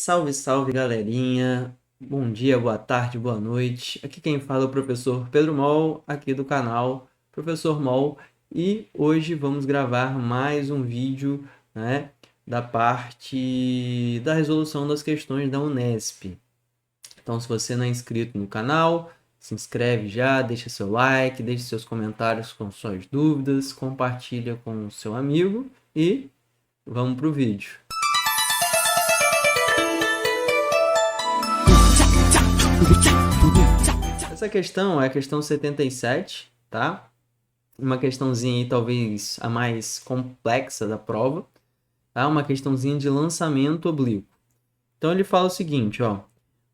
Salve, salve, galerinha! Bom dia, boa tarde, boa noite. Aqui quem fala é o professor Pedro Moll, aqui do canal Professor Moll, e hoje vamos gravar mais um vídeo, né, da parte da resolução das questões da Unesp. Então, se você não é inscrito no canal, se inscreve já, deixa seu like, deixa seus comentários com suas dúvidas, compartilha com o seu amigo e vamos para o vídeo. Essa questão é a questão 77, tá? Uma questãozinha aí, talvez a mais complexa da prova, tá? Uma questãozinha de lançamento oblíquo. Então, ele fala o seguinte, ó.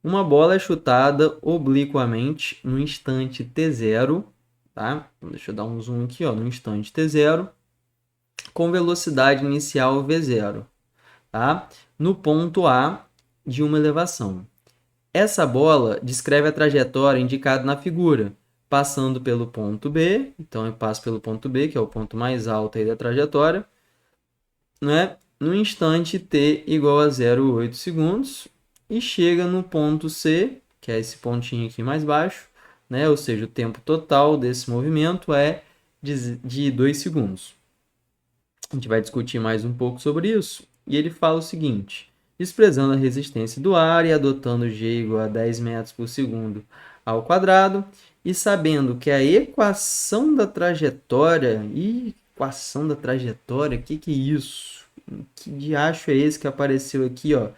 Uma bola é chutada obliquamente no instante t0, tá? Então, deixa eu dar um zoom aqui, ó, no instante t0, com velocidade inicial v0, tá? No ponto A de uma elevação. Essa bola descreve a trajetória indicada na figura, passando pelo ponto B, então eu passo pelo ponto B, que é o ponto mais alto aí da trajetória, né? No instante t igual a 0,8 segundos, e chega no ponto C, que é esse pontinho aqui mais baixo, né? Ou seja, o tempo total desse movimento é de 2 segundos. A gente vai discutir mais um pouco sobre isso, e ele fala o seguinte: desprezando a resistência do ar e adotando g igual a 10 metros por segundo ao quadrado, e sabendo que a equação da trajetória... o que é isso? Que diacho é esse que apareceu aqui, ó?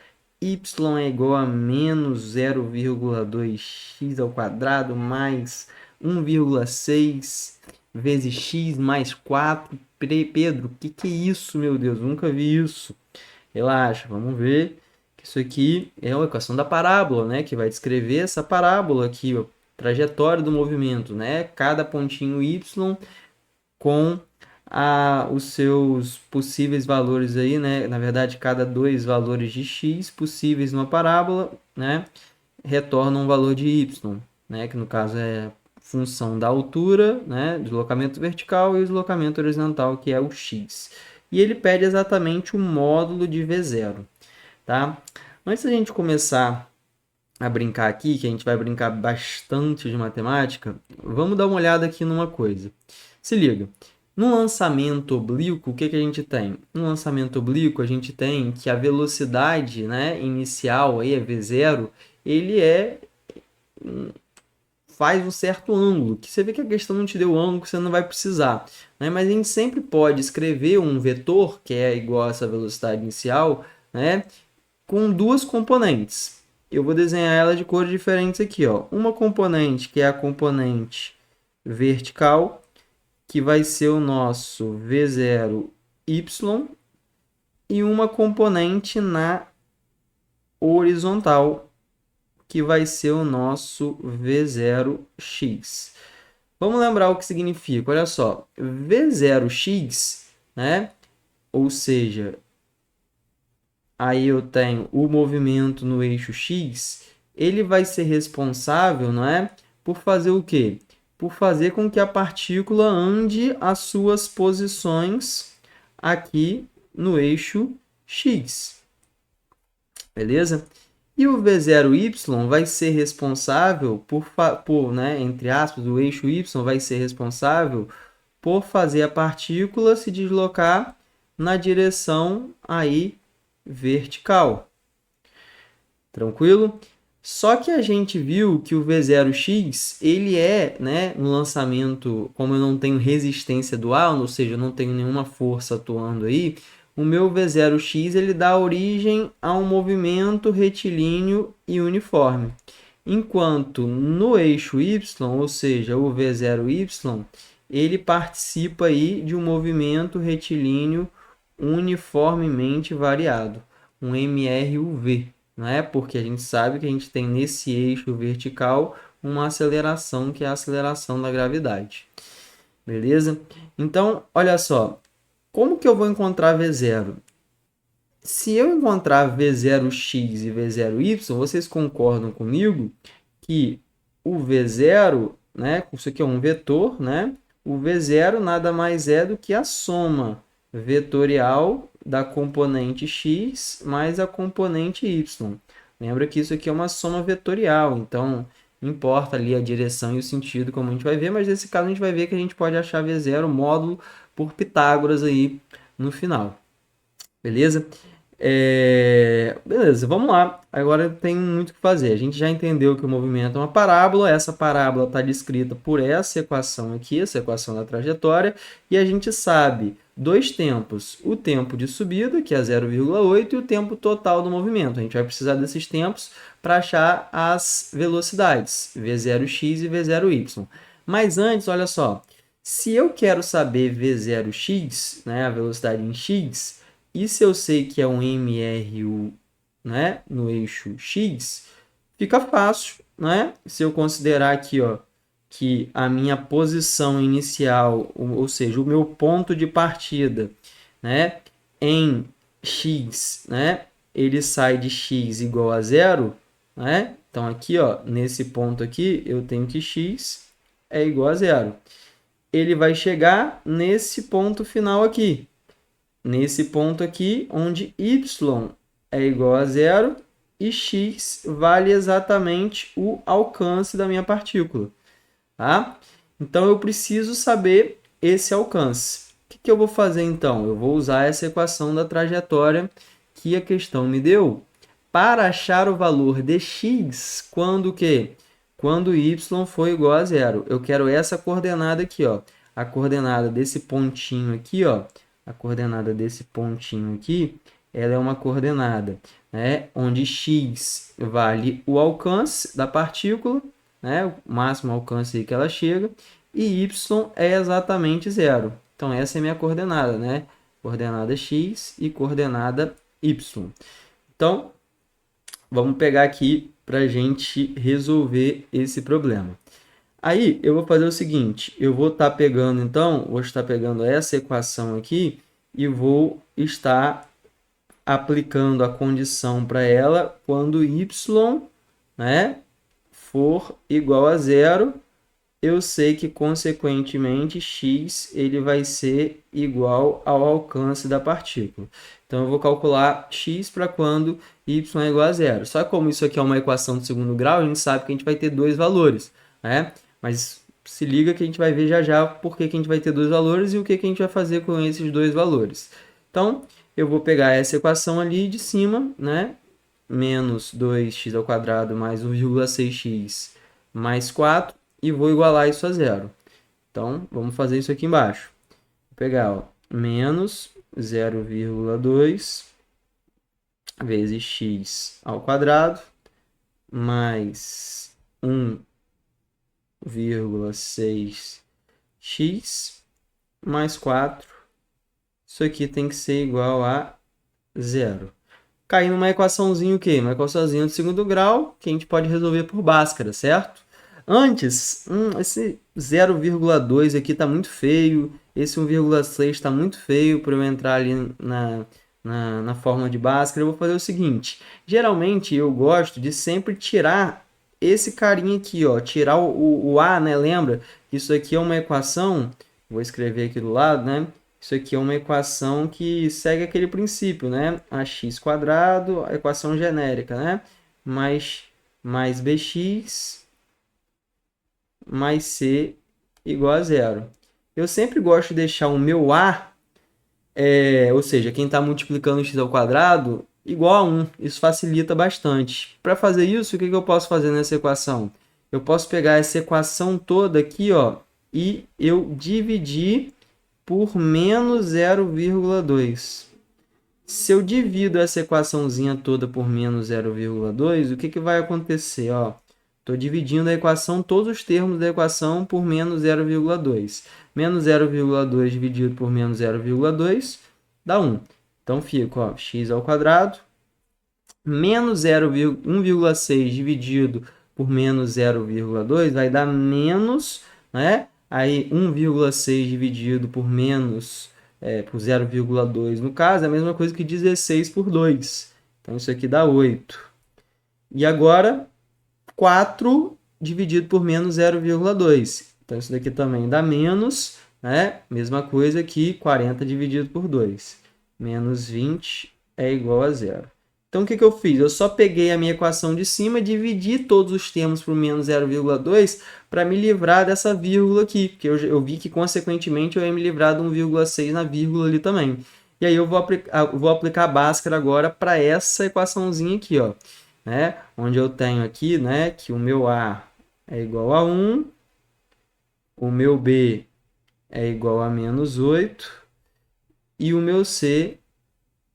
Y é igual a menos 0,2x ao quadrado mais 1,6 vezes x mais 4. Pedro, o que é isso, meu Deus? Nunca vi isso. Relaxa, vamos ver que isso aqui é a equação da parábola, né? Que vai descrever essa parábola aqui, ó, trajetória do movimento, né? Cada pontinho y com os seus possíveis valores aí, né? Na verdade, cada dois valores de x possíveis numa parábola, né? Retornam um valor de y, né? Que no caso é função da altura, né? Deslocamento vertical e deslocamento horizontal, que é o x. E ele pede exatamente o módulo de V0, tá? Antes da gente começar a brincar aqui, que a gente vai brincar bastante de matemática, vamos dar uma olhada aqui numa coisa. Se liga, no lançamento oblíquo, o que a gente tem? No lançamento oblíquo, a gente tem que a velocidade, né, inicial, aí é V0, ele faz um certo ângulo, que você vê que a questão não te deu ângulo, que você não vai precisar, né? Mas a gente sempre pode escrever um vetor, que é igual a essa velocidade inicial, né, com duas componentes. Eu vou desenhar elas de cores diferentes aqui, ó. Uma componente que é a componente vertical, que vai ser o nosso V0y, e uma componente na horizontal, que vai ser o nosso V0x. Vamos lembrar o que significa. Olha só, V0x, né? Ou seja, aí eu tenho o movimento no eixo x, ele vai ser responsável, não é? Por fazer o quê? Por fazer com que a partícula ande as suas posições aqui no eixo x. Beleza? E o V0y vai ser responsável por, né, entre aspas, o eixo y vai ser responsável por fazer a partícula se deslocar na direção aí vertical. Tranquilo? Só que a gente viu que o V0x, ele né, no lançamento, como eu não tenho resistência do ar, ou seja, eu não tenho nenhuma força atuando aí, o meu V0x ele dá origem a um movimento retilíneo e uniforme. Enquanto no eixo y, ou seja, o V0y, ele participa aí de um movimento retilíneo uniformemente variado, um MRUV, né? Porque a gente sabe que a gente tem nesse eixo vertical uma aceleração, que é a aceleração da gravidade. Beleza? Então, olha só, como que eu vou encontrar V0? Se eu encontrar V0x e V0y, vocês concordam comigo que o V0, né, isso aqui é um vetor, né? O V0 nada mais é do que a soma vetorial da componente x mais a componente y. Lembra que isso aqui é uma soma vetorial, então importa ali a direção e o sentido, como a gente vai ver, mas nesse caso a gente vai ver que a gente pode achar V0 módulo por Pitágoras aí no final. Beleza? Beleza, vamos lá. Agora tem muito o que fazer. A gente já entendeu que o movimento é uma parábola. Essa parábola está descrita por essa equação aqui, essa equação da trajetória. E a gente sabe dois tempos. O tempo de subida, que é 0,8, e o tempo total do movimento. A gente vai precisar desses tempos para achar as velocidades, V0x e V0y. Mas antes, olha só. Se eu quero saber V0x, né, a velocidade em x, e se eu sei que é um MRU, né, no eixo X, fica fácil, né? Se eu considerar aqui, ó, que a minha posição inicial, ou seja, o meu ponto de partida, né, em X, né, ele sai de X igual a zero, né? Então, aqui, ó, nesse ponto aqui, eu tenho que X é igual a zero. Ele vai chegar nesse ponto final aqui, nesse ponto aqui, onde y é igual a zero e x vale exatamente o alcance da minha partícula. Tá? Então, eu preciso saber esse alcance. O que eu vou fazer, então? Eu vou usar essa equação da trajetória que a questão me deu para achar o valor de x quando o quê? Quando y for igual a zero. Eu quero essa coordenada aqui, ó. A coordenada desse pontinho aqui, ó. A coordenada desse pontinho aqui, ela é uma coordenada, né, onde x vale o alcance da partícula, né, o máximo alcance aí que ela chega, e y é exatamente zero. Então, essa é minha coordenada, né? Coordenada x e coordenada y. Então, vamos pegar aqui para a gente resolver esse problema. Aí, eu vou fazer o seguinte, eu vou estar pegando, então, essa equação aqui e vou estar aplicando a condição para ela quando y, né, for igual a zero, eu sei que, consequentemente, x ele vai ser igual ao alcance da partícula. Então, eu vou calcular x para quando y é igual a zero. Só que como isso aqui é uma equação de segundo grau, a gente sabe que a gente vai ter dois valores, né? Mas se liga que a gente vai ver já já por que a gente vai ter dois valores e o que a gente vai fazer com esses dois valores. Então, eu vou pegar essa equação ali de cima, né? Menos 2x ao quadrado mais 1,6x mais 4 e vou igualar isso a zero. Então, vamos fazer isso aqui embaixo. Vou pegar, ó, menos 0,2 vezes x ao quadrado mais 1,6x mais 4. Isso aqui tem que ser igual a zero. Cair numa equaçãozinha o quê? Uma equaçãozinha de segundo grau que a gente pode resolver por Bhaskara, certo? Antes, esse 0,2 aqui está muito feio, esse 1,6 está muito feio para eu entrar ali na fórmula de Bhaskara. Eu vou fazer o seguinte, geralmente eu gosto de sempre tirar esse carinha aqui, ó, tirar o A, né? Lembra? Isso aqui é uma equação, vou escrever aqui do lado, né? Isso aqui é uma equação que segue aquele princípio, né? Ax², a equação genérica, né? Mais bx mais c igual a zero. Eu sempre gosto de deixar o meu a, ou seja, quem está multiplicando x ao quadrado, igual a 1. Isso facilita bastante. Para fazer isso, o que eu posso fazer nessa equação? Eu posso pegar essa equação toda aqui, ó, e eu dividir por menos 0,2. Se eu divido essa equaçãozinha toda por menos 0,2, o que vai acontecer? Estou dividindo a equação, todos os termos da equação por menos 0,2. Menos 0,2 dividido por menos 0,2 dá 1. Então fica, ó, x ao quadrado menos 1,6 dividido por menos 0,2 vai dar menos, né? Aí 1,6 dividido por menos, por 0,2 no caso, é a mesma coisa que 16 por 2. Então isso aqui dá 8. E agora 4 dividido por menos 0,2. Então isso daqui também dá menos, né? Mesma coisa que 40 dividido por 2. menos 20 é igual a zero. Então, o que eu fiz? Eu só peguei a minha equação de cima, dividi todos os termos por menos 0,2 para me livrar dessa vírgula aqui, porque eu vi que, consequentemente, eu ia me livrar de 1,6 na vírgula ali também. E aí eu vou aplicar a Bhaskara agora para essa equaçãozinha aqui, ó, né? Onde eu tenho aqui, né, que o meu A é igual a 1, o meu B é igual a menos 8 e o meu C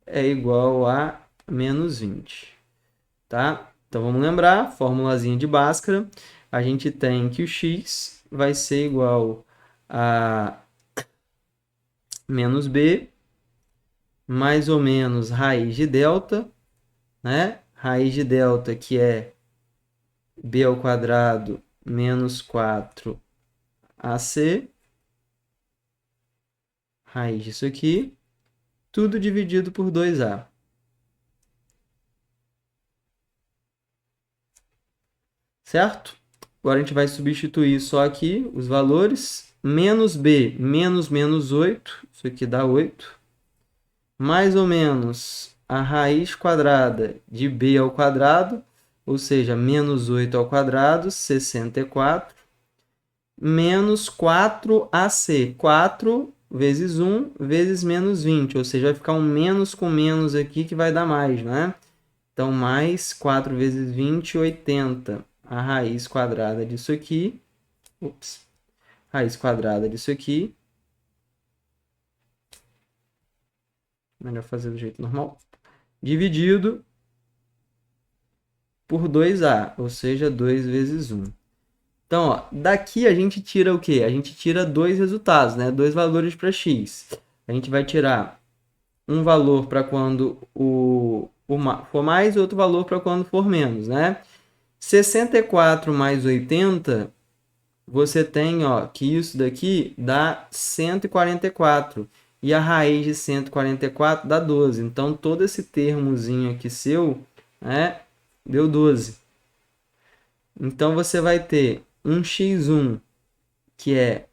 é igual a menos 20, tá? Então, vamos lembrar, formulazinha de Bhaskara, a gente tem que o x vai ser igual a menos b, mais ou menos raiz de delta, né? Raiz de delta, que é b ao quadrado menos 4ac, raiz disso aqui, tudo dividido por 2a. Certo? Agora a gente vai substituir só aqui os valores. Menos b, menos menos 8, isso aqui dá 8. Mais ou menos a raiz quadrada de b ao quadrado, ou seja, menos 8 ao quadrado, 64. Menos 4ac, 4 vezes 1 vezes menos 20, ou seja, vai ficar um menos com menos aqui que vai dar mais, né? Então, mais 4 vezes 20, 80. A raiz quadrada disso aqui, raiz quadrada disso aqui, melhor fazer do jeito normal, dividido por 2a, ou seja, 2 vezes 1. Então, ó, daqui a gente tira o quê? A gente tira dois resultados, né? Dois valores para x. A gente vai tirar um valor para quando for mais e outro valor para quando for menos, né? 64 mais 80, você tem, ó, que isso daqui dá 144. E a raiz de 144 dá 12. Então, todo esse termozinho aqui seu, né, deu 12. Então, você vai ter um x1, que é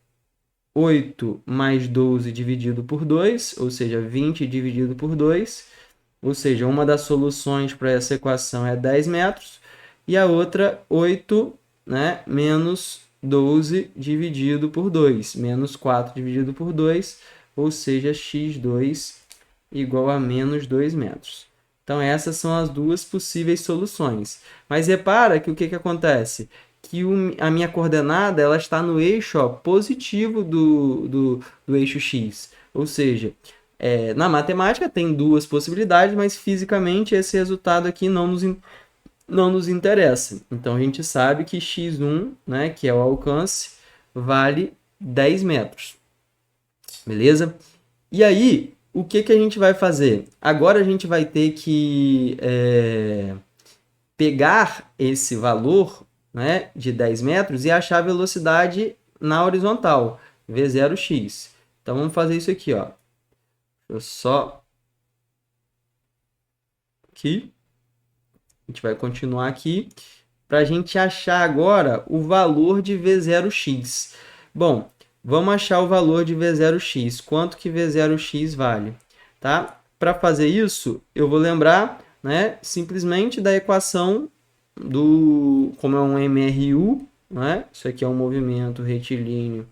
8 mais 12 dividido por 2, ou seja, 20 dividido por 2. Ou seja, uma das soluções para essa equação é 10 metros. E a outra, 8, né, menos 12 dividido por 2. Menos 4 dividido por 2, ou seja, x2 igual a menos 2 metros. Então, essas são as duas possíveis soluções. Mas repara que o que acontece? Que a minha coordenada ela está no eixo, ó, positivo do eixo x. Ou seja, na matemática tem duas possibilidades, mas fisicamente esse resultado aqui não nos interessa. Então, a gente sabe que x1, né, que é o alcance, vale 10 metros. Beleza? E aí, o que a gente vai fazer? Agora a gente vai ter que pegar esse valor, né, de 10 metros e achar a velocidade na horizontal, v0x. Então, vamos fazer isso aqui, ó. Eu só... Aqui. A gente vai continuar aqui para a gente achar agora o valor de v0x. Bom, vamos achar o valor de v0x. Quanto que v0x vale? Tá? Para fazer isso, eu vou lembrar, né, simplesmente da equação como é um MRU, né? Isso aqui é um movimento retilíneo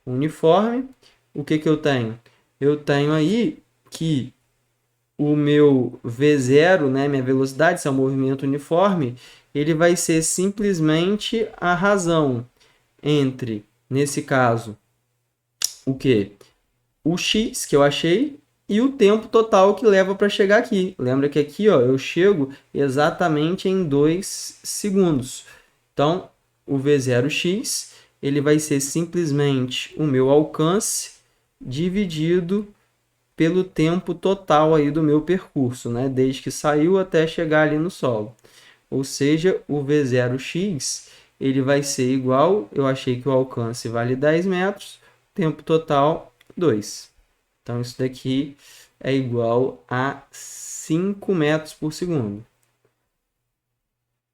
uniforme. O que eu tenho? Eu tenho aí que o meu V0, né, minha velocidade, se é um movimento uniforme, ele vai ser simplesmente a razão entre, nesse caso, o quê? O x que eu achei e o tempo total que leva para chegar aqui. Lembra que aqui, ó, eu chego exatamente em 2 segundos. Então, o V0x ele vai ser simplesmente o meu alcance dividido pelo tempo total aí do meu percurso, né? Desde que saiu até chegar ali no solo. Ou seja, o V0x ele vai ser igual, eu achei que o alcance vale 10 metros, tempo total 2. Então, isso daqui é igual a 5 metros por segundo.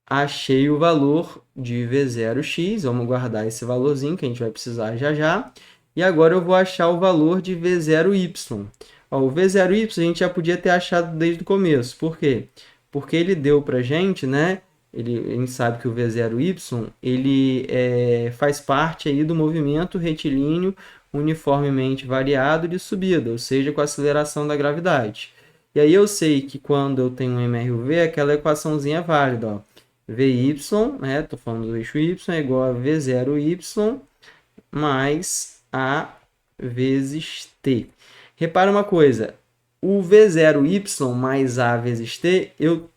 Achei o valor de V0x, vamos guardar esse valorzinho que a gente vai precisar já já. E agora eu vou achar o valor de V0y. Ó, o V0y a gente já podia ter achado desde o começo. Por quê? Porque ele deu para a gente, né? A gente sabe que o V0y ele faz parte aí do movimento retilíneo uniformemente variado de subida, ou seja, com a aceleração da gravidade. E aí eu sei que quando eu tenho um MRUV, aquela equaçãozinha é válida. Ó. Vy, né? Estou falando do eixo y, é igual a V0y mais A vezes T. Repara uma coisa, o V0y mais A vezes T, eu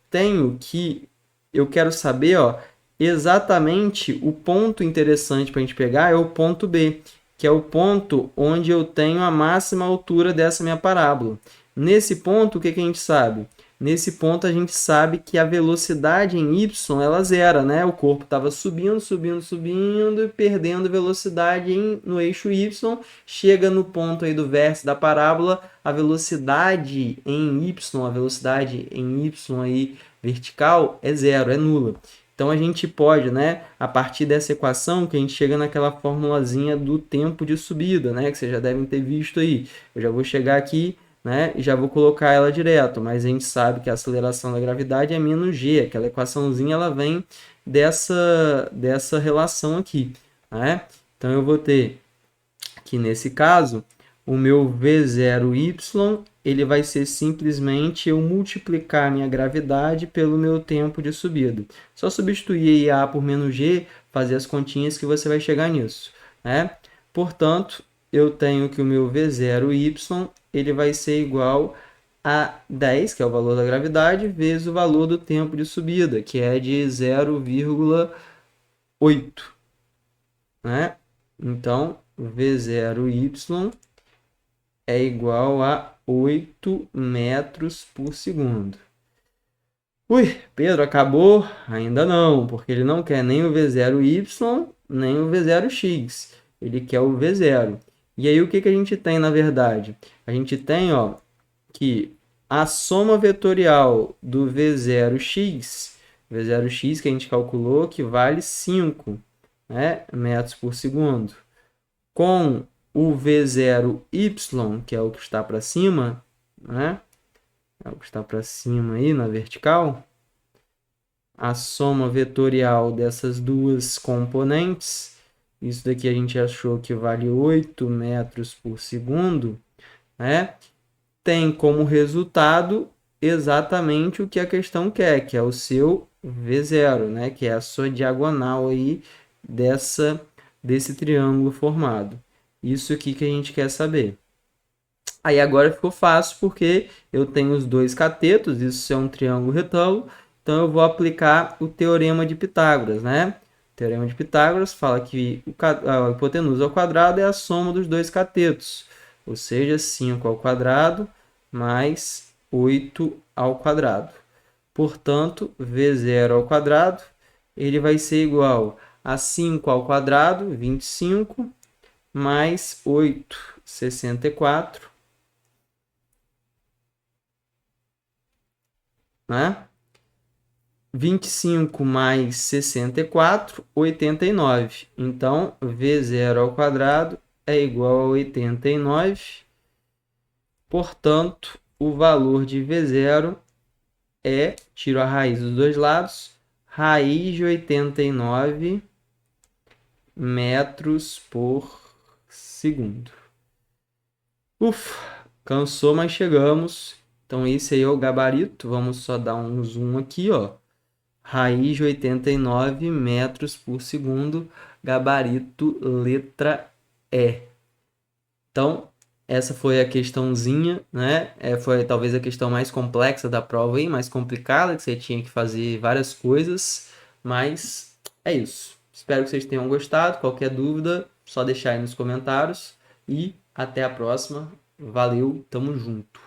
quero saber, ó, exatamente o ponto interessante para a gente pegar é o ponto B, que é o ponto onde eu tenho a máxima altura dessa minha parábola. Nesse ponto, o que a gente sabe? Nesse ponto, a gente sabe que a velocidade em y ela zera, né? O corpo estava subindo, subindo, subindo e perdendo velocidade no eixo y. Chega no ponto aí do vértice da parábola, a velocidade em y, a velocidade em y aí vertical é zero, é nula. Então, a gente pode, né, a partir dessa equação, que a gente chega naquela formulazinha do tempo de subida, né, que vocês já devem ter visto aí. Eu já vou chegar aqui, né, e já vou colocar ela direto, mas a gente sabe que a aceleração da gravidade é menos g, aquela equaçãozinha ela vem dessa relação aqui, né? Então, eu vou ter que, nesse caso, o meu V0y, ele vai ser simplesmente eu multiplicar a minha gravidade pelo meu tempo de subida. Só substituir A por menos G, fazer as continhas que você vai chegar nisso, né? Portanto, eu tenho que o meu V0y, ele vai ser igual a 10, que é o valor da gravidade, vezes o valor do tempo de subida, que é de 0,8, né? Então, V0y é igual a 8 metros por segundo. Ui, Pedro, acabou? Ainda não, porque ele não quer nem o V0y, nem o V0x. Ele quer o V0. E aí, o que a gente tem, na verdade? A gente tem, ó, que a soma vetorial do V0x que a gente calculou, que vale 5, né, metros por segundo, com o V0y, que é o que está para cima, né? É o que está para cima aí na vertical. A soma vetorial dessas duas componentes, isso daqui a gente achou que vale 8 metros por segundo, né? Tem como resultado exatamente o que a questão quer, que é o seu V0, né? Que é a sua diagonal aí desse triângulo formado. Isso aqui que a gente quer saber. Aí agora ficou fácil porque eu tenho os dois catetos, isso é um triângulo retângulo, então eu vou aplicar o teorema de Pitágoras, né? O teorema de Pitágoras fala que a hipotenusa ao quadrado é a soma dos dois catetos, ou seja, 5 ao quadrado mais 8 ao quadrado. Portanto, V0 ao quadrado, ele vai ser igual a 5 ao quadrado, 25, mais 8, 64, né? 25 mais 64, 89. Então, V0 ao quadrado é igual a 89. Portanto, o valor de V0 é, tiro a raiz dos dois lados, raiz de 89 metros por segundo. Ufa, cansou, mas chegamos. Então, esse aí é o gabarito. Vamos só dar um zoom aqui, ó. Raiz de 89 metros por segundo, gabarito letra E. Então, essa foi a questãozinha, né? Foi talvez a questão mais complexa da prova aí, mais complicada, que você tinha que fazer várias coisas, mas é isso. Espero que vocês tenham gostado. Qualquer dúvida, só deixar aí nos comentários. E até a próxima. Valeu, tamo junto.